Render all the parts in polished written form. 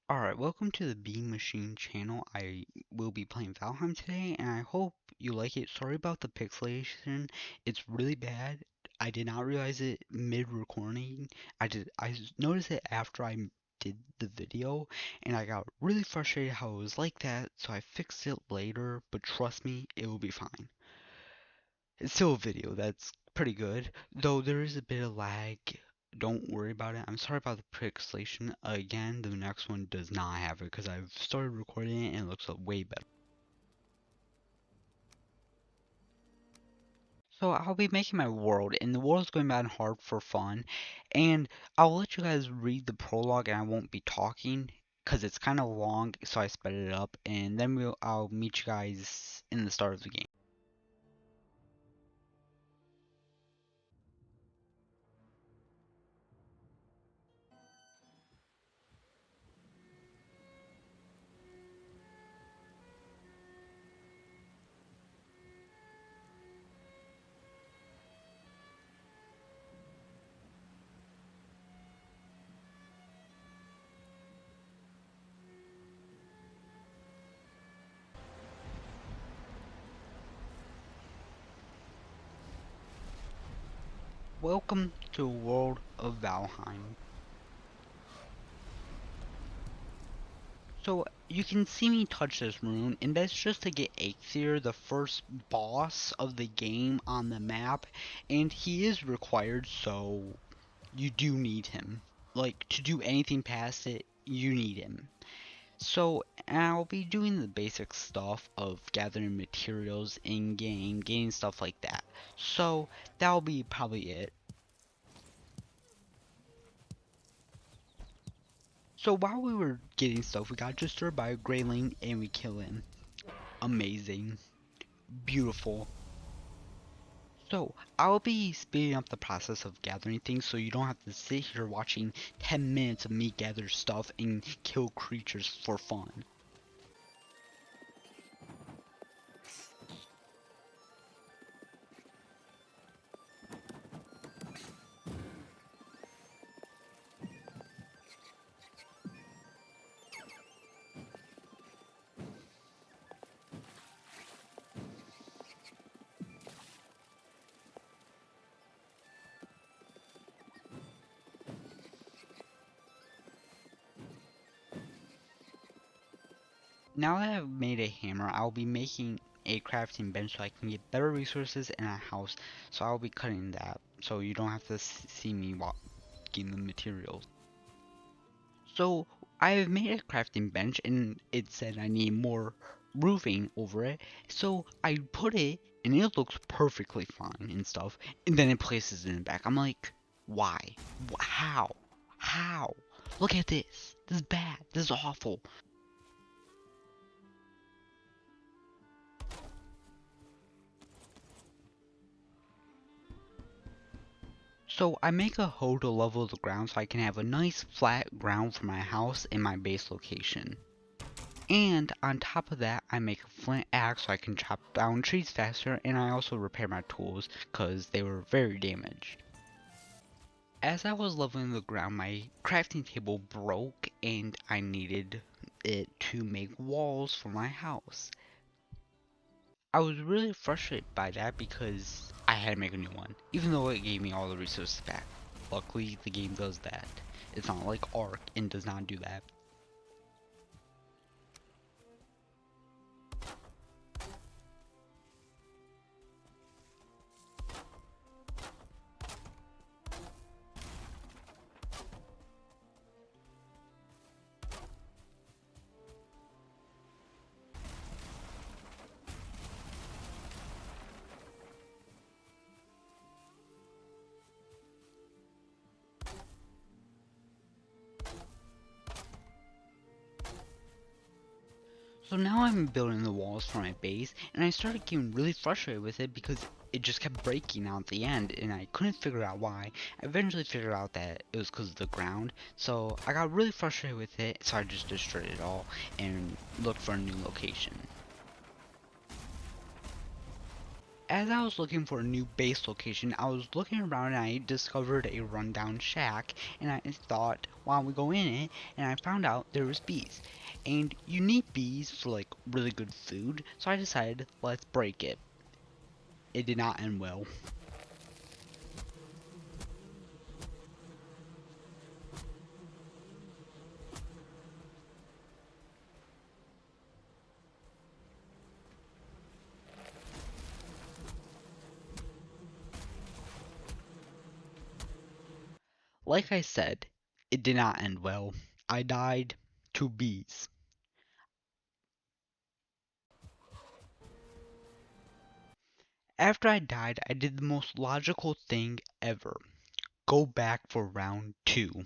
Alright, welcome to the Beam Machine channel. I will be playing Valheim today, and I hope you like it. Sorry about the pixelation. It's really bad. I did not realize it mid-recording. Noticed it after I did the video, and I got really frustrated how it was like that, so I fixed it later, but trust me, it will be fine. It's still a video that's pretty good, though there is a bit of lag. Don't worry about it. I'm sorry about the pixelation. Again, the next one does not have it because I've started recording it and it looks way better. So I'll be making my world, and the world's going bad hard for fun, and I'll let you guys read the prologue, and I won't be talking because it's kind of long, so I sped it up, and then I'll meet you guys in the start of the game. Welcome to the world of Valheim. So you can see me touch this rune, and that's just to get Aether, the first boss of the game on the map, and he is required, so you do need him. Like, to do anything past it, you need him. So I'll be doing the basic stuff of gathering materials in game, getting stuff like that. So that'll be probably it. So while we were getting stuff, we got disturbed by a greyling and we kill him. Amazing. Beautiful. So, I'll be speeding up the process of gathering things so you don't have to sit here watching 10 minutes of me gather stuff and kill creatures for fun. Now that I've made a hammer, I'll be making a crafting bench so I can get better resources in a house. So I'll be cutting that so you don't have to see me walking the materials. So I've made a crafting bench and it said I need more roofing over it. So I put it and it looks perfectly fine and stuff. And then it places it in the back. I'm like, why? How? How? Look at this. This is bad. This is awful. So I make a hole to level the ground so I can have a nice flat ground for my house and my base location. And on top of that, I make a flint axe so I can chop down trees faster, and I also repair my tools because they were very damaged. As I was leveling the ground, my crafting table broke and I needed it to make walls for my house. I was really frustrated by that because I had to make a new one, even though it gave me all the resources back. Luckily, the game does that. It's not like Ark and does not do that. So now I'm building the walls for my base, and I started getting really frustrated with it because it just kept breaking out at the end, and I couldn't figure out why. I eventually figured out that it was because of the ground, so I got really frustrated with it, so I just destroyed it all and looked for a new location. As I was looking for a new base location, I was looking around and I discovered a rundown shack, and I thought, why don't we go in it? And I found out there was bees. And you need bees for like really good food, so I decided, let's break it. It did not end well. Like I said, it did not end well. I died to bees. After I died, I did the most logical thing ever. Go back for round 2.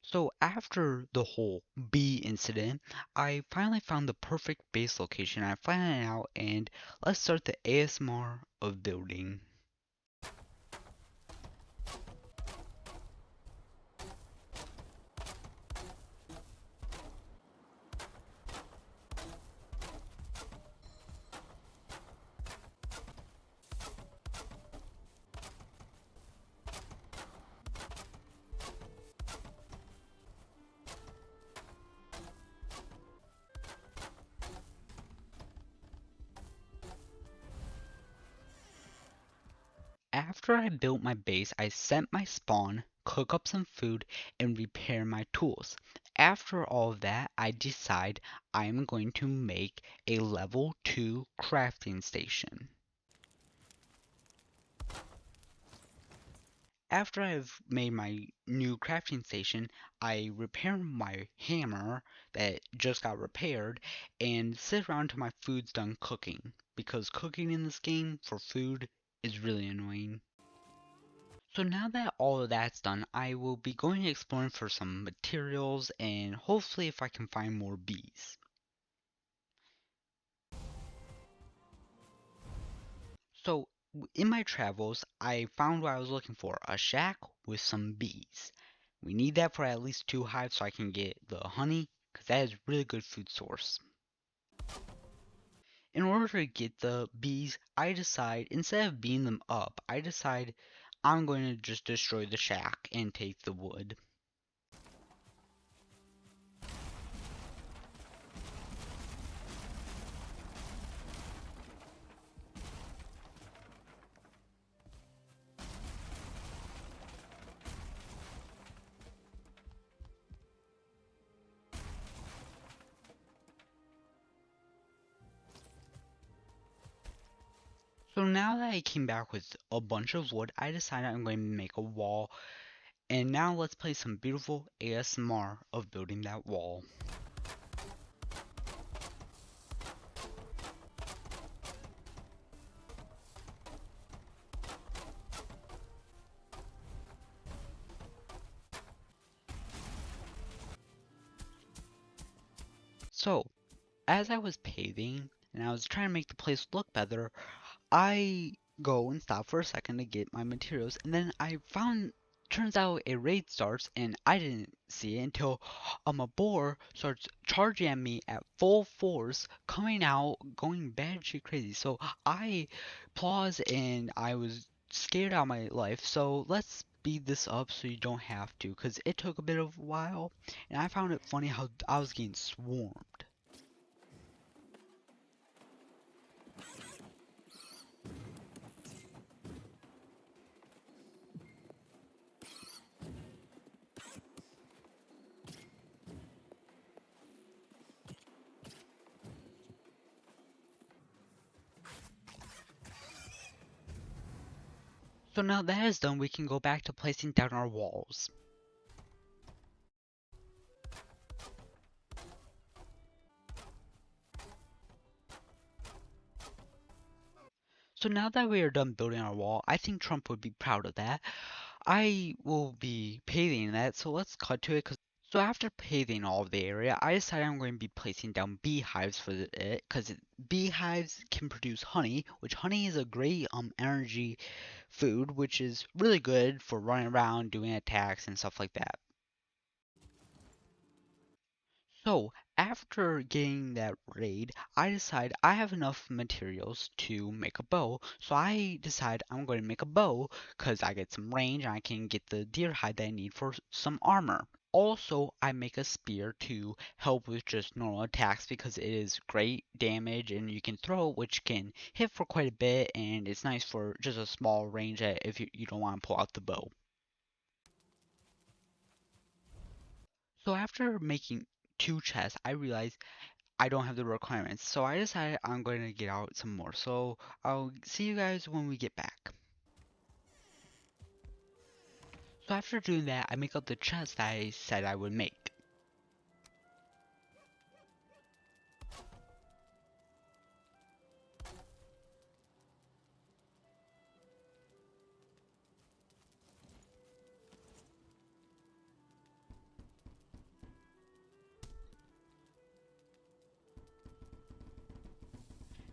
So after the whole bee incident, I finally found the perfect base location. I found it out and let's start the ASMR of building. After I built my base, I set my spawn, cook up some food, and repair my tools. After all of that, I decide I'm going to make a level 2 crafting station. After I've made my new crafting station, I repair my hammer that just got repaired and sit around till my food's done cooking. Because cooking in this game for food is really annoying. So now that all of that's done, I will be going exploring for some materials and hopefully if I can find more bees. So in my travels, I found what I was looking for, a shack with some bees. We need that for at least 2 hives so I can get the honey, because that is a really good food source. In order to get the bees, I decide, instead of beating them up, I decide I'm going to just destroy the shack and take the wood. So now that I came back with a bunch of wood, I decided I'm going to make a wall. And now let's play some beautiful ASMR of building that wall. So, as I was paving and I was trying to make the place look better, I go and stop for a second to get my materials, and then I found, turns out a raid starts, and I didn't see it until a boar starts charging at me at full force, coming out, going batshit crazy. So I pause, and I was scared out of my life. So let's speed this up so you don't have to, because it took a bit of a while, and I found it funny how I was getting swarmed. So now that is done, we can go back to placing down our walls. So now that we are done building our wall, I think Trump would be proud of that. I will be paving that, so let's cut to it. So after paving all of the area, I decided I'm going to be placing down beehives for it, because beehives can produce honey, which honey is a great energy food, which is really good for running around, doing attacks, and stuff like that. So, after getting that raid, I decide I have enough materials to make a bow. So I decide I'm going to make a bow because I get some range and I can get the deer hide that I need for some armor. Also, I make a spear to help with just normal attacks because it is great damage and you can throw it, which can hit for quite a bit, and it's nice for just a small range if you don't want to pull out the bow. So after making two chests, I realized I don't have the requirements. So I decided I'm going to get out some more. So I'll see you guys when we get back. So after doing that, I make up the chest that I said I would make.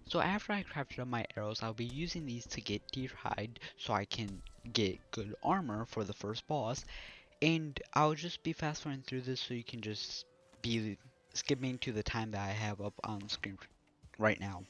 So after I crafted up my arrows, I'll be using these to get deer hide so I can get good armor for the first boss. And I'll just be fast forwarding through this so you can just be skipping to the time that I have up on screen right now.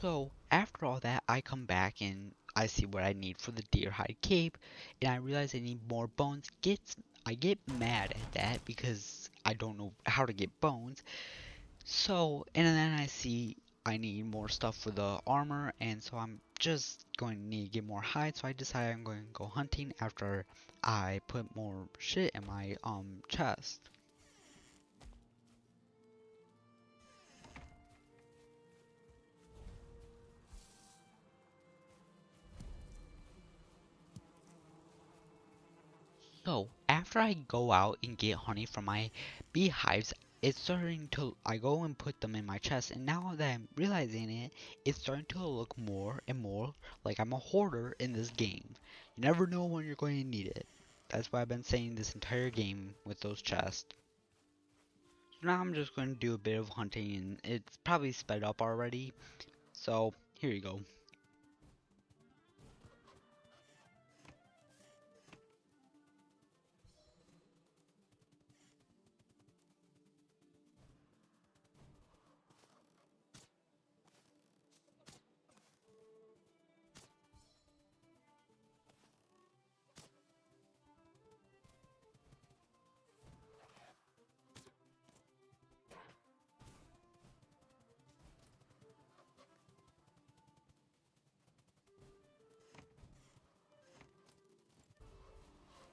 So after all that, I come back and I see what I need for the deer hide cape, and I realize I need more bones. I get mad at that because I don't know how to get bones. So and then I see I need more stuff for the armor, and so I'm just going to need to get more hide. So I decide I'm going to go hunting after I put more shit in my chest. So after I go out and get honey from my beehives, it's starting to, I go and put them in my chest, and now that I'm realizing it, it's starting to look more and more like I'm a hoarder in this game. You never know when you're going to need it. That's why I've been saying this entire game with those chests. So now I'm just going to do a bit of hunting, and it's probably sped up already. So here you go.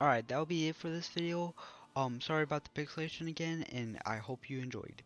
Alright, that'll be it for this video. Sorry about the pixelation again, and I hope you enjoyed.